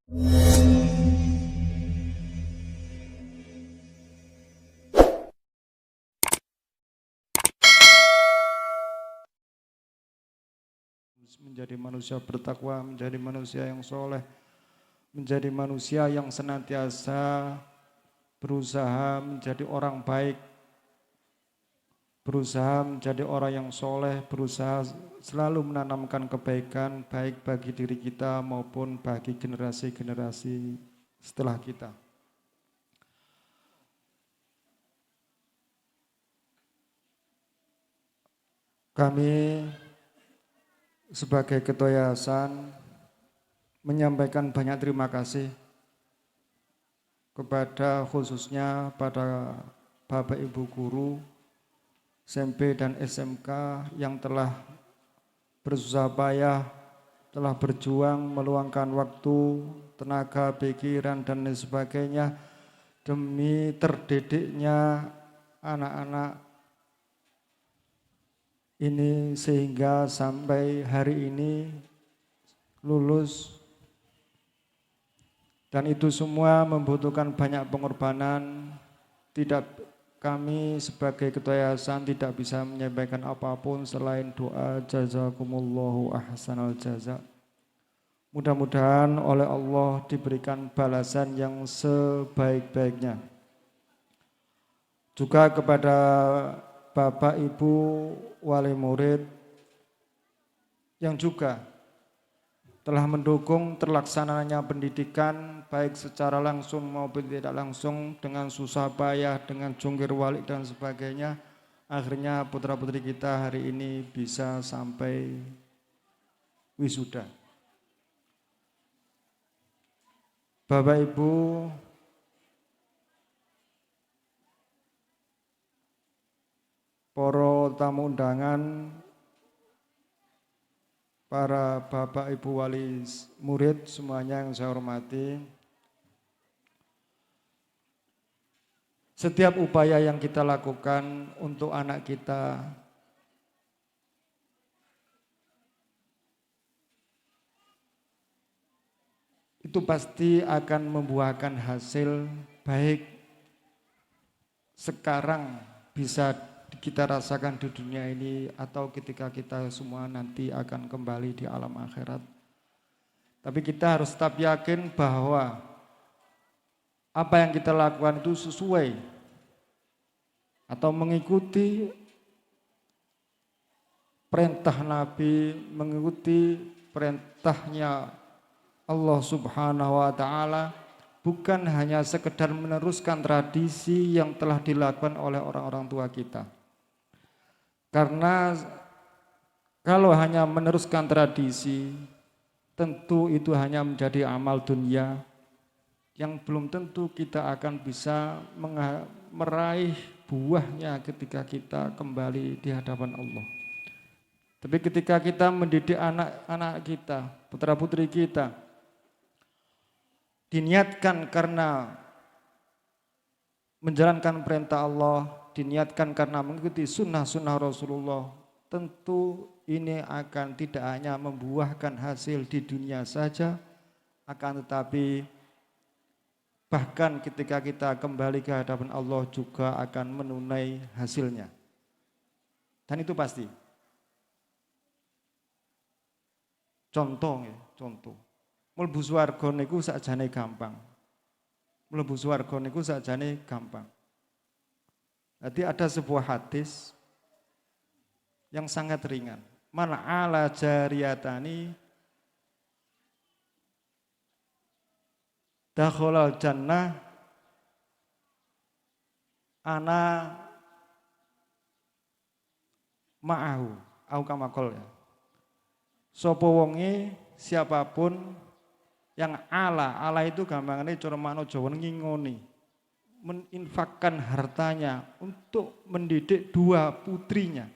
Menjadi manusia bertakwa, menjadi manusia yang soleh, menjadi manusia yang senantiasa berusaha menjadi orang baik, berusaha menjadi orang yang soleh, berusaha selalu menanamkan kebaikan baik bagi diri kita maupun bagi generasi-generasi setelah kita. Kami sebagai Ketua Yayasan menyampaikan banyak terima kasih kepada khususnya pada Bapak Ibu Guru SMP dan SMK yang telah bersusah payah, telah berjuang meluangkan waktu, tenaga, pikiran dan lain sebagainya demi terdidiknya anak-anak ini sehingga sampai hari ini lulus, dan itu semua membutuhkan banyak pengorbanan. Kami sebagai Ketua Yayasan tidak bisa menyampaikan apapun selain doa jazakumullahu ahsanal jaza. Mudah-mudahan oleh Allah diberikan balasan yang sebaik-baiknya. Juga kepada Bapak Ibu wali murid yang juga telah mendukung terlaksananya pendidikan baik secara langsung maupun tidak langsung dengan susah payah, dengan jungkir balik dan sebagainya. Akhirnya putra-putri kita hari ini bisa sampai wisuda. Bapak Ibu para tamu undangan, para Bapak Ibu wali murid semuanya yang saya hormati. Setiap upaya yang kita lakukan untuk anak kita itu pasti akan membuahkan hasil baik sekarang bisa kita rasakan di dunia ini atau ketika kita semua nanti akan kembali di alam akhirat. Tapi kita harus tetap yakin bahwa apa yang kita lakukan itu sesuai atau mengikuti perintah Nabi, mengikuti perintahnya Allah Subhanahu wa Ta'ala, bukan hanya sekedar meneruskan tradisi yang telah dilakukan oleh orang-orang tua kita. Karena kalau hanya meneruskan tradisi, tentu itu hanya menjadi amal dunia yang belum tentu kita akan bisa meraih buahnya ketika kita kembali di hadapan Allah. Tapi ketika kita mendidik anak-anak kita, putra-putri kita, diniatkan karena menjalankan perintah Allah, diniatkan karena mengikuti sunnah-sunnah Rasulullah, tentu ini akan tidak hanya membuahkan hasil di dunia saja, akan tetapi bahkan ketika kita kembali ke hadapan Allah juga akan menunai hasilnya. Dan itu pasti. Contoh. Mlebu swarga niku sakjane gampang. Mlebu swarga niku sakjane gampang. Jadi ada sebuah hadis yang sangat ringan. Man ala jariyatani dakhalal jannah ana ma'ahu au kama qol ya. Sapa wonge siapapun yang ala itu gampangane cara makna Jawa ngingoni, meninfakkan hartanya untuk mendidik dua putrinya.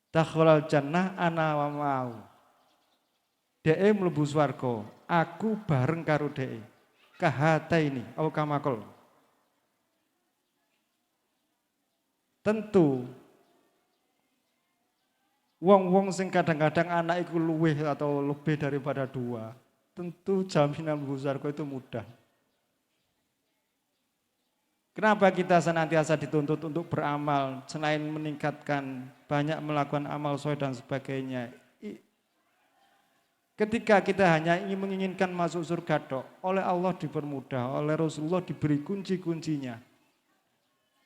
Dakhalal jannah ana wa ma'ahu. Dhek mlebu swarga, aku bareng karo dhek. Kahata ini, au kamakol. Tentu wong-wong sing kadang-kadang anak iku luwih atau lebih daripada dua, tentu jaminan mlebu swarga itu mudah. Kenapa kita senantiasa dituntut untuk beramal selain meningkatkan banyak melakukan amal soleh dan sebagainya. Ketika kita hanya ingin menginginkan masuk surga dok, oleh Allah dipermudah, oleh Rasulullah diberi kunci-kuncinya.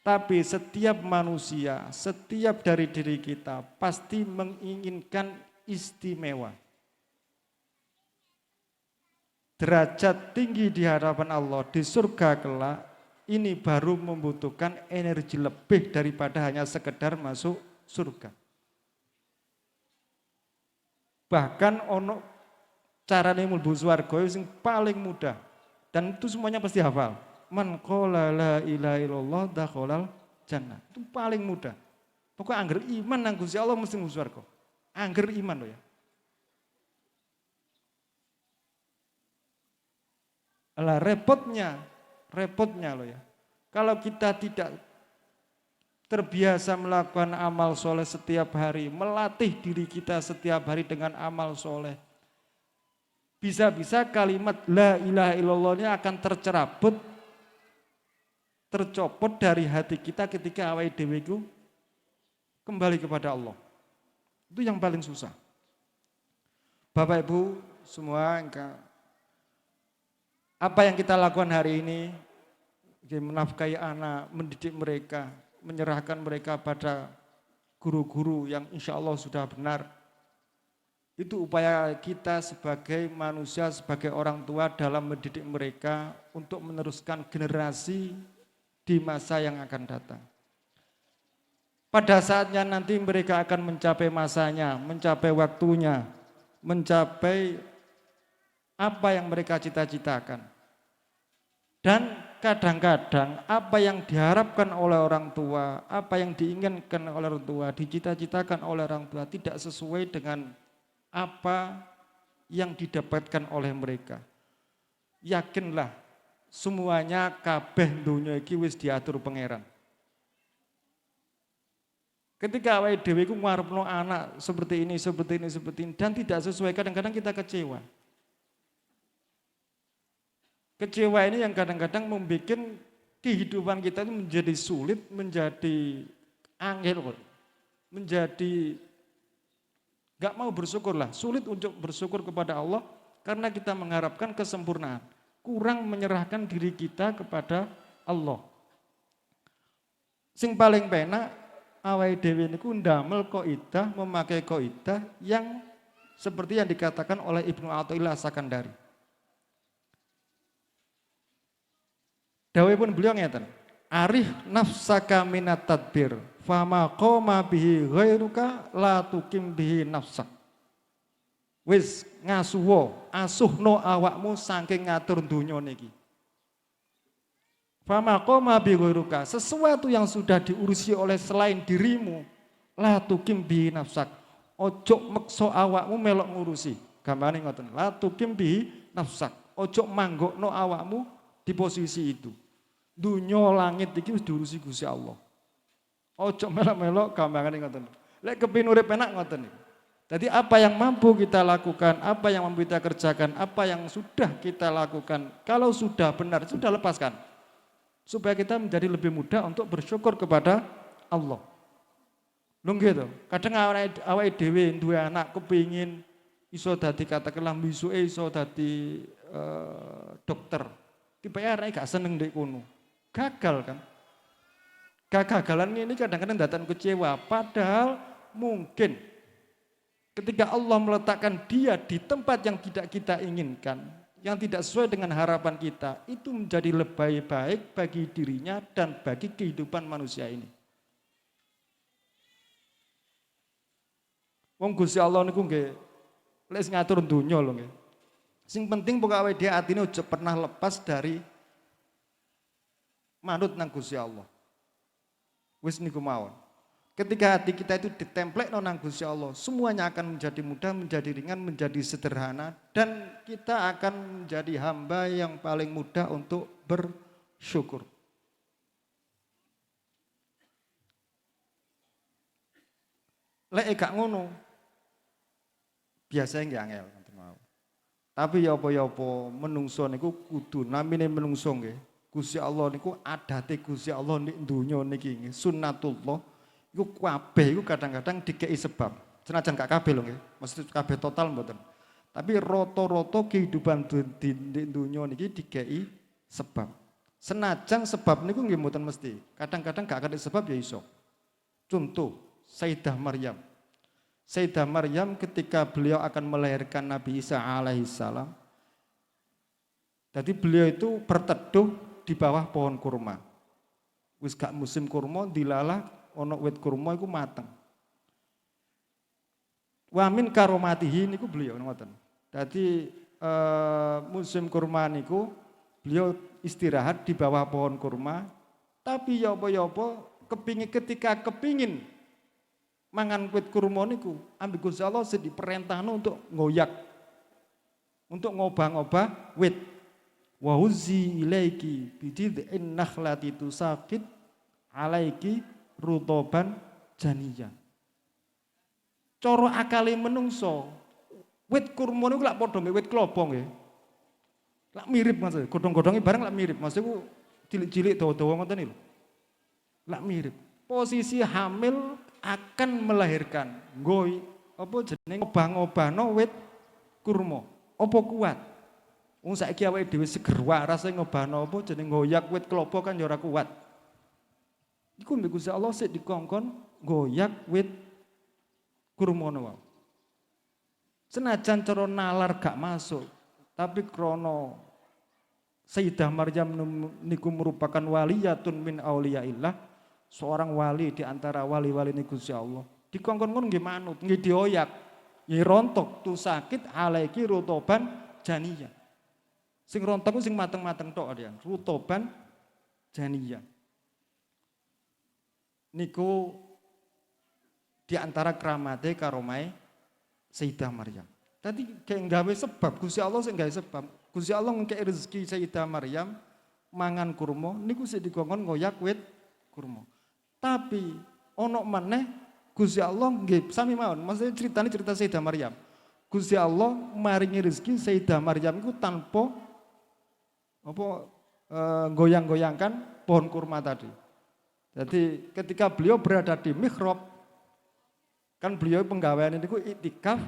Tapi setiap manusia, setiap dari diri kita pasti menginginkan istimewa. Derajat tinggi di hadapan Allah di surga kelak, ini baru membutuhkan energi lebih daripada hanya sekedar masuk surga. Bahkan ono carane mlebu swarga sing paling mudah dan itu semuanya pasti hafal. Man qala la ilaha illallah dakhalal jannah. Itu paling mudah. Pokoknya angger iman nang Gusti Allah mesti mlebu swarga. Angger iman loh ya. Alah repotnya loh ya. Kalau kita tidak terbiasa melakukan amal soleh setiap hari, melatih diri kita setiap hari dengan amal soleh, bisa-bisa kalimat la ilaha illallahnya akan tercopot dari hati kita ketika awake dhewe iku kembali kepada Allah. Itu yang paling susah. Bapak Ibu semua, apa yang kita lakukan hari ini, menafkahi anak, mendidik mereka, menyerahkan mereka pada guru-guru yang insya Allah sudah benar. Itu upaya kita sebagai manusia, sebagai orang tua dalam mendidik mereka untuk meneruskan generasi di masa yang akan datang. Pada saatnya nanti mereka akan mencapai masanya, mencapai waktunya, mencapai apa yang mereka cita-citakan. Dan kadang-kadang apa yang diharapkan oleh orang tua, apa yang diinginkan oleh orang tua, dicita-citakan oleh orang tua tidak sesuai dengan apa yang didapatkan oleh mereka. Yakinlah semuanya kabeh donya iki wis diatur pangeran. Ketika awake dhewe iku ngarepno anak seperti ini dan tidak sesuai, kadang-kadang kita kecewa. Kecewa ini yang kadang-kadang membuat kehidupan kita itu menjadi sulit, menjadi angel, menjadi gak mau bersyukur lah, sulit untuk bersyukur kepada Allah karena kita mengharapkan kesempurnaan, kurang menyerahkan diri kita kepada Allah. Sing paling penak awake dhewe niku ndamel kaidah, memakai kaidah yang seperti yang dikatakan oleh Ibnu Athaillah As-Sakandari. Dawuhipun beliau ngeten, arif nafsaka minat tadbir, fama qoma bihi ghairuka la tukim bihi nafsak. Wis ngasuwa, asuhno awakmu saking ngatur donya niki. Fama qoma bihi ghairuka, sesuatu yang sudah diurusi oleh selain dirimu, la tukim bihi nafsak. Ojo meksa awakmu melok ngurusi. Gambare ngoten, la tukim bihi nafsak. Ojo manggokno awakmu di posisi itu. Dunya langit iki wis diurusi Gusti Allah. Ojo melok-melok gampangane ngoten. Lek kepengin urip enak ngoten iki. Jadi apa yang mampu kita lakukan, apa yang mampu kita kerjakan, apa yang sudah kita lakukan, kalau sudah benar, sudah lepaskan. Supaya kita menjadi lebih mudah untuk bersyukur kepada Allah. Lho gitu. Kadang awake dhewe duwe anak kepengin iso dadi katakanlah misuke iso dadi dokter. Tiba-tiba anake gak seneng ndek kono. Gagal kan? Kegagalan ini kadang-kadang datang kecewa. Padahal mungkin ketika Allah meletakkan dia di tempat yang tidak kita inginkan, yang tidak sesuai dengan harapan kita, itu menjadi lebih baik bagi dirinya dan bagi kehidupan manusia ini. Wong Gusti Allah niku nggih wis ngatur donya lho nggih. Sing penting pokoke dia atine aja pernah lepas dari manut nang Gusti Allah. Wis niku mawon. Ketika hati kita itu ditemplekno nang Gusti Allah, semuanya akan menjadi mudah, menjadi ringan, menjadi sederhana dan kita akan menjadi hamba yang paling mudah untuk bersyukur. Lek gak ngono, biasanya nggak angel. Tapi ya apa-apa menungso niku kudu namine menungso nggih. Gusti Allah niku adate Gusti Allah nek donya niki nggih sunnatullah iku kabeh iku kadang-kadang dikei sebab. Senajan gak kabeh lho nggih. Maksud kabeh total mboten. Tapi rata-rata kehidupan di donya niki dikei sebab. Senajan sebab niku nggih mboten mesti. Kadang-kadang gak ada sebab ya iso. Contoh Sayyidah Maryam. Sayyidah Maryam ketika beliau akan melahirkan Nabi Isa alaihissalam. Jadi beliau itu berteduh di bawah pohon kurma. Wis gak musim kurma dilalah ana wit kurma iku mateng. Wa min karomatihi niku beliau ngoten. Dadi musim kurma niku beliau istirahat di bawah pohon kurma, tapi ya apa ketika kepingin mangan wit kurma niku, ambil Gusti Allah diperintahno untuk ngoyak. Untuk ngobah-ngobah wit. Wa huzzi ilaiki bid'in nakhlati tusaqit alaiki rutoban janiyah. Cara akale menungso, wit kurma niku lak padha mek wit klopo nggih. Lak mirip maksudnya, godhong-godhonge bareng lak mirip. Maksudku cilik-cilik dawa-dawa ngoten lho. Lak mirip. Posisi hamil akan melahirkan. Nggo apa jenenge ngobah-ngobahno wit kurma. Apa kuat? Wong saiki awake dhewe seger waras ngobahno apa jenenge ngoyak wit klopo kan ya ora kuat. Iku mbek Gusti Allah sik dikongkon ngoyak wit kurma wae. Senajan cara nalar gak masuk, tapi krono Sayyidah Maryam niku merupakan waliyatun min auliyaillah, seorang wali di antara wali-wali niku Gusti Allah. Dikongkon ngono nggih manut, nggih dioyak. Nggih rontok tu sakit alaiki rutoban janiyah. Sing rontok sing mateng-mateng tok dia, rutoban janiyah. Niku di antara keramate karomai Sayyidah Maryam. Tadi kayak gawe sebab, Gusti Allah sing gawe sebab. Gusti Allah ngekek rezeki Sayyidah Maryam mangan kurma niku sik dikongkon ngoyak wit kurma. Tapi ono maneh Gusti Allah nggih sami mawon. Maksudnya ceritanya cerita Sayyidah Maryam. Gusti Allah maringi rezeki Sayyidah Maryam iku tanpa apa goyang-goyangkan pohon kurma tadi. Jadi ketika beliau berada di mihrab, kan beliau penggawean niku iktikaf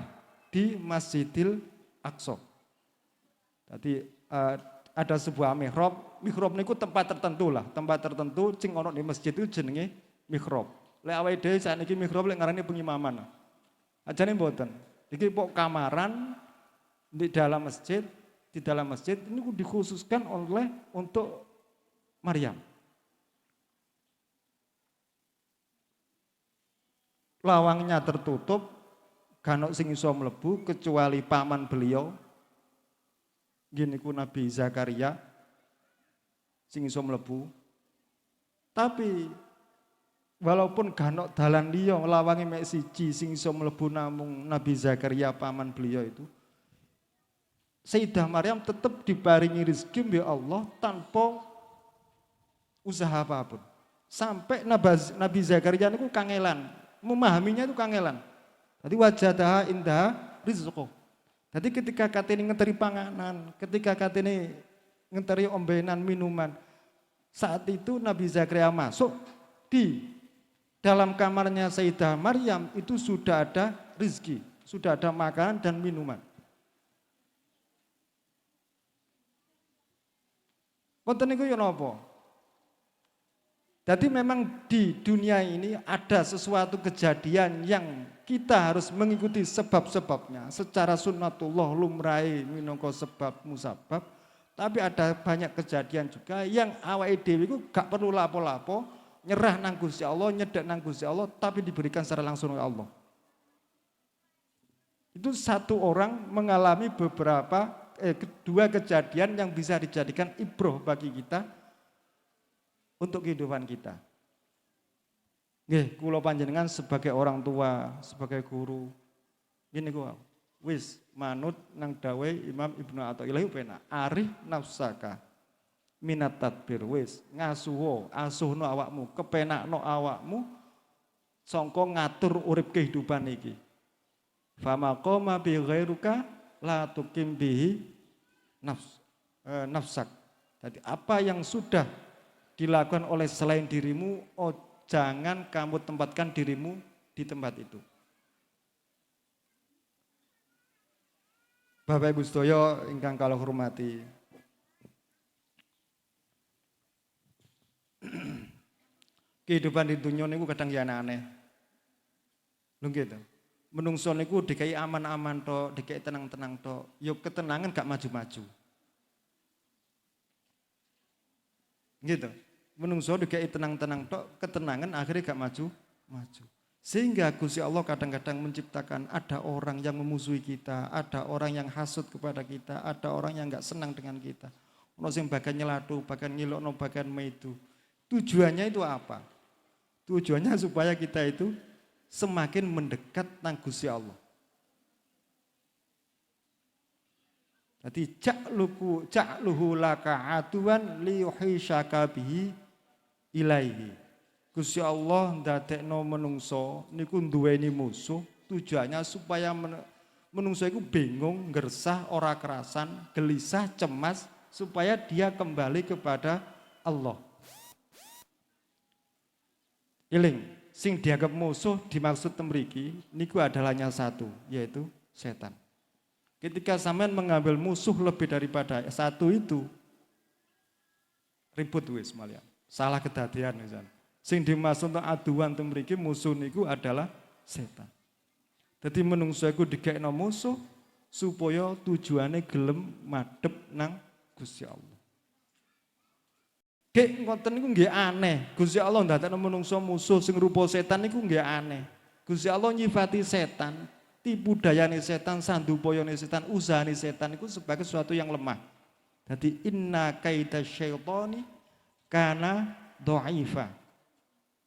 di Masjidil Aqsa. Jadi ada sebuah mihrab niku tempat tertentu lah, tempat tertentu sing ono di masjid itu jenenge mihrab. Lek awake dhewe sakniki mihrab lek ngarani pengimaman. Ajane mboten. Iki pok kamaran di dalam masjid ini dikhususkan oleh untuk Maryam. Lawangnya tertutup, ganok sing iso mlebu kecuali paman beliau. Gini ku Nabi Zakaria sing iso mlebu. Tapi walaupun ganok dalan liya lawange mek siji sing iso mlebu namung Nabi Zakaria paman beliau itu. Sayyidah Maryam tetap diparingi rezeki oleh Allah tanpa usaha apapun. Sampai Nabi Zakaria niku kangelan, memahaminya itu kangelan. Jadi wajadaha indah rizqo. Jadi ketika katene ngenteri panganan, ketika katene ngenteri ombenan minuman, saat itu Nabi Zakaria masuk di dalam kamarnya Sayyidah Maryam itu sudah ada rizki, sudah ada makanan dan minuman. Wonten niku yo napa? Jadi memang di dunia ini ada sesuatu kejadian yang kita harus mengikuti sebab-sebabnya. Secara sunnatullah lumrahe minangka sebab musabab. Tapi ada banyak kejadian juga yang awake dhewe iku gak perlu lapo-lapo, nyerah nang Gusti Allah, nyedek nang Gusti Allah, tapi diberikan secara langsung oleh Allah. Itu satu orang mengalami dua kejadian yang bisa dijadikan ibroh bagi kita untuk kehidupan kita. Nggih, kula panjenengan sebagai orang tua, sebagai guru, gini gua, wis manut nang dawe Imam Ibnu Athaillah penak, arif nafsaka minat tadbir, wis asuhno awakmu, kepenakno awakmu sangka ngatur urip kehidupan iki. Fama qoma bi ghairuka la tuqim bihi nafsak. Jadi apa yang sudah dilakukan oleh selain dirimu, jangan kamu tempatkan dirimu di tempat itu. Bapak Ibu sedaya ingkang kula hormati. Kehidupan di dunia niku kadang ya aneh. Lho gitu. Menungso niku dikai aman-aman tok, dikai tenang-tenang tok. Yo ketenangan gak maju-maju. Gitu. Menungso dikai tenang-tenang tok, ketenangan akhirnya gak maju-maju. Sehingga Gusti Allah kadang-kadang menciptakan ada orang yang memusuhi kita, ada orang yang hasut kepada kita, ada orang yang gak senang dengan kita. Ono sing bagian nyelatu, bagian ngilokno, bagian itu. Tujuannya itu apa? Tujuannya supaya kita itu semakin mendekat nang Gusti Allah. Jadi ca'luhu laka aduan liyuhishaka bihi ilaihi. Gusti Allah ndadekno menungso niku duweni musuh, tujuannya supaya menungso iku bingung, gersah, ora kerasan, gelisah, cemas supaya dia kembali kepada Allah. Iling, sing dianggap musuh dimaksud temriki niku adalahnya satu, yaitu setan. Ketika sampean mengambil musuh lebih daripada satu itu, ribut wis malian. Salah kedadian misalnya. Sing dimaksud aduan temriki musuh niku adalah setan. Jadi menungso iku digekno musuh supaya tujuane gelem madhep nang Gusti Allah. Gek ngoten niku nggih aneh. Gusti Allah ndadekno menungso musuh sing rupa setan niku nggih aneh. Gusti Allah nyifati setan, tipu dayane setan, sandupayane setan, usahane setan niku sebagai sesuatu yang lemah. Jadi inna kaida syaitani kana dhaifa.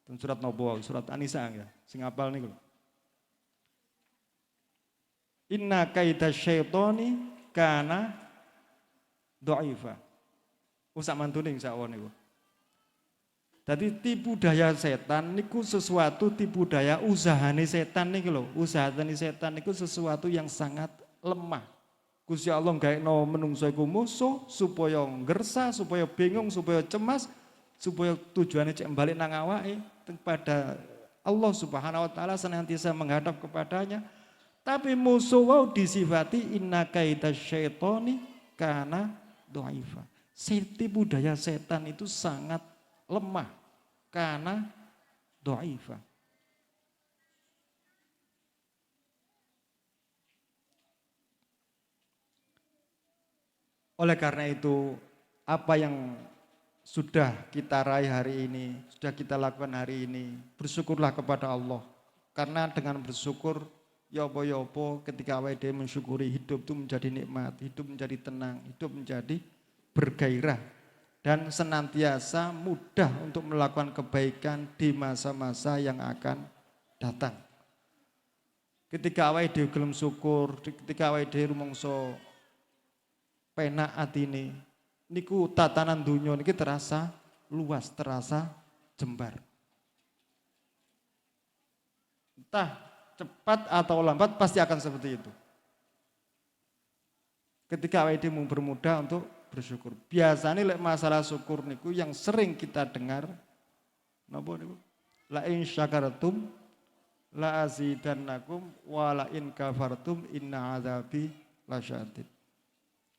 Surat Nabawa, surat An-Nisa ya, sing hafal niku. Inna kaida syaitani kana dhaifa. Usah mantune insyaallah niku. Jadi tipu daya setan niku sesuatu tipu daya usahane setan niku lho. Usahane setan niku sesuatu yang sangat lemah. Gusti Allah gaekno menungso iku musuh supaya ngersa, supaya bingung, supaya cemas, supaya tujuannya cek balik nang awake kepada Allah Subhanahu wa taala senantiasa menghadap kepadanya. Tapi musuh wau disifati inna kaida syaitani kana dhaifa. Tipu daya setan itu sangat lemah. Karena dha'ifa. Oleh karena itu, apa yang sudah kita raih hari ini, sudah kita lakukan hari ini, bersyukurlah kepada Allah. Karena dengan bersyukur, ya apa ketika awake dhewe mensyukuri hidup itu menjadi nikmat, hidup menjadi tenang, hidup menjadi bergairah. Dan senantiasa mudah untuk melakukan kebaikan di masa-masa yang akan datang. Ketika awake dhewe gelem syukur, ketika awake dhewe rumangsa penak atine, niku tatanan donya niki terasa luas, terasa jembar. Entah cepat atau lambat pasti akan seperti itu. Ketika awake dhewe bermudah untuk bersyukur. Biasanya lek masalah syukur niku yang sering kita dengar napa niku? La in syakartum la azidannakum wa la in kafartum inna adzabi lasyadid.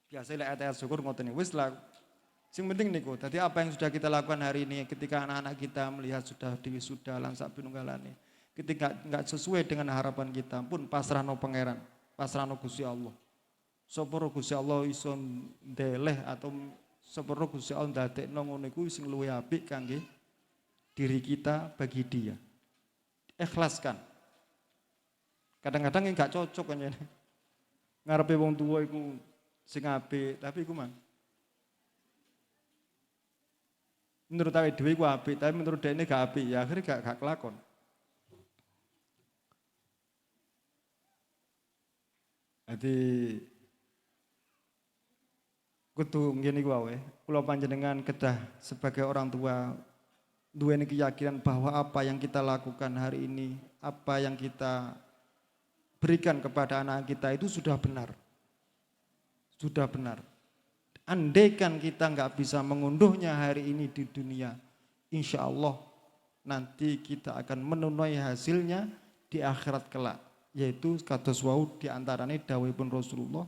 Biasanya lek ayat syukur ngoten niku wis lah. Sing penting niku, dadi apa yang sudah kita lakukan hari ini ketika anak-anak kita melihat sudah diwisuda lan sak pinunggalane. Ketika enggak sesuai dengan harapan kita pun pasrahno pangeran, pasrahno Gusti Allah. Sapa Gusti Allah iso ndeleh atau sapa Gusti Allah ndadekno ngono iku sing luwih apik kangge diri kita bagi dia. Ikhlaskan. Kadang-kadang enggak cocok kan ngarepe wong tuwa iku sing apik, tapi iku man. Menurut awake dhewe iku apik, tapi menurut dekne gak apik, ya akhirnya gak kelakon. Jadi kudu ngene iku wae. Kula panjenengan kedah sebagai orang tua duweni keyakinan bahwa apa yang kita lakukan hari ini, apa yang kita berikan kepada anak kita itu sudah benar. sudah benar. Andaikan kita nggak bisa mengunduhnya hari ini di dunia, insya Allah nanti kita akan menuai hasilnya di akhirat kelak. Yaitu kados wau diantaranya dawuhipun Rasulullah,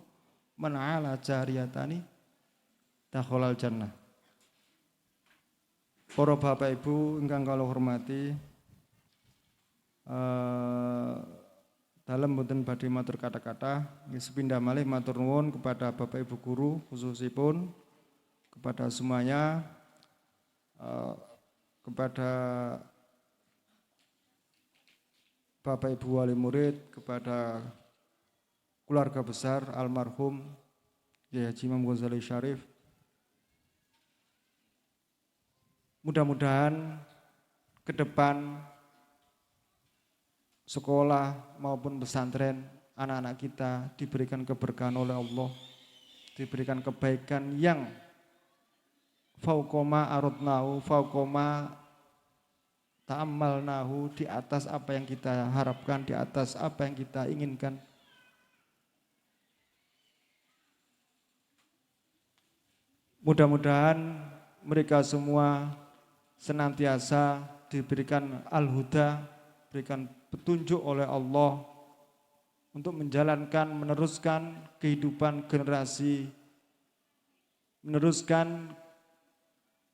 man ala jariyatani dakhalal jannah. Para bapak ibu ingkang kula hormati, dalem mboten badhe matur kata-kata, sepindah malih matur nuwun kepada Bapak Ibu guru khususipun kepada semuanya, kepada Bapak Ibu wali murid, kepada keluarga besar almarhum Kiai Haji Imam Ghazali Syarif. Mudah-mudahan ke depan sekolah maupun pesantren anak-anak kita diberikan keberkahan oleh Allah, diberikan kebaikan yang fauqoma aradnahu, fauqoma ta'ammalnahu, di atas apa yang kita harapkan, di atas apa yang kita inginkan. Mudah-mudahan mereka semua senantiasa diberikan al-huda, berikan petunjuk oleh Allah untuk menjalankan, meneruskan kehidupan generasi, meneruskan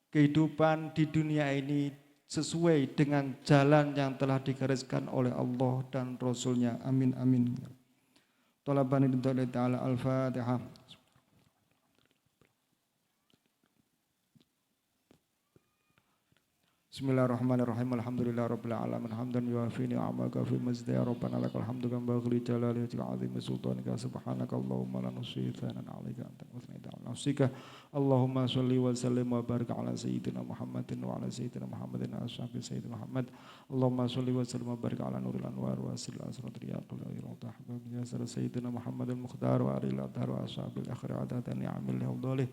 kehidupan di dunia ini sesuai dengan jalan yang telah digariskan oleh Allah dan Rasulnya. Amin amin. Tolabani lillahi ta'ala al-Fatihah. Bismillahirrahmanirrahim. Alhamdulillahirabbil alamin. Hamdan yuwafi ni'amaka fi mazdi ya rabbana lakal hamdu kama baghli jalali wa azimi sultanika subhanaka allahumma la nuhsi thanan 'alaika anta wasnaita 'ala nafsika. Allahumma shalli wa sallim wa barik ala sayyidina Muhammadin wa ala sayyidina Muhammadin wa ashabi sayyidina Muhammad. Allahumma shalli wa sallim wa barik ala nuril anwar wa sil asrat riyadul tahbab ya sayyidina Muhammadil mukhtar wa alil adhar wa ashabil akhir adatan ni'amil hawdalih.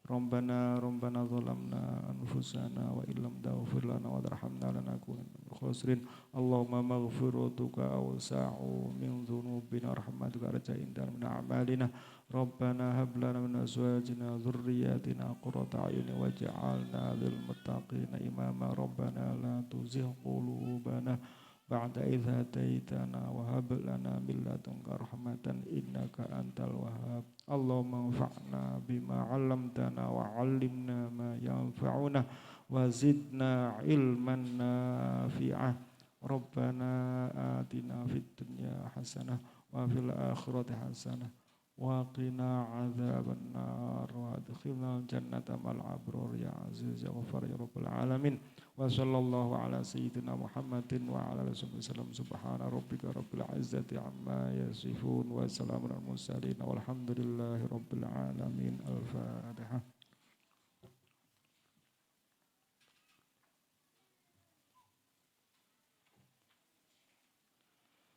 Rabbana zalamna anfusana wa illam taghfir lana wa tarhamna lanakunanna minal khasirin. Allahumma maghfiratuka awsa'u min dhunubina rahmatuka arja'in dar min a'malina. Rabbana hab lana min azwajina dhurriyyatina qurrata a'yun waj'alna lil muttaqina imama. Rabbana la tuzigh qulubana ba'da idh hadaitana wa hab lana min ladunka rahmatan innaka antal wahhab. Allahumma anfa'na bima 'allamtana wa 'allimna ma yanfa'una wa zidna ilman nafi'ah. Rabbana atina fid dunya hasanah wa fil akhirati hasanah wa qina 'adzabannar wa adkhilnal jannata ma'al abrar ya aziz ya ghafar ya rabbal alamin. Wa sallallahu ala sayyidina Muhammadin wa ala alihi wasallam. Subhana rabbika rabbil izzati amma yasifun wa salamun al mursalin walhamdulillahi rabbil alamin. Al-Fatihah.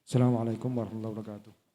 Assalamualaikum warahmatullahi wabarakatuh.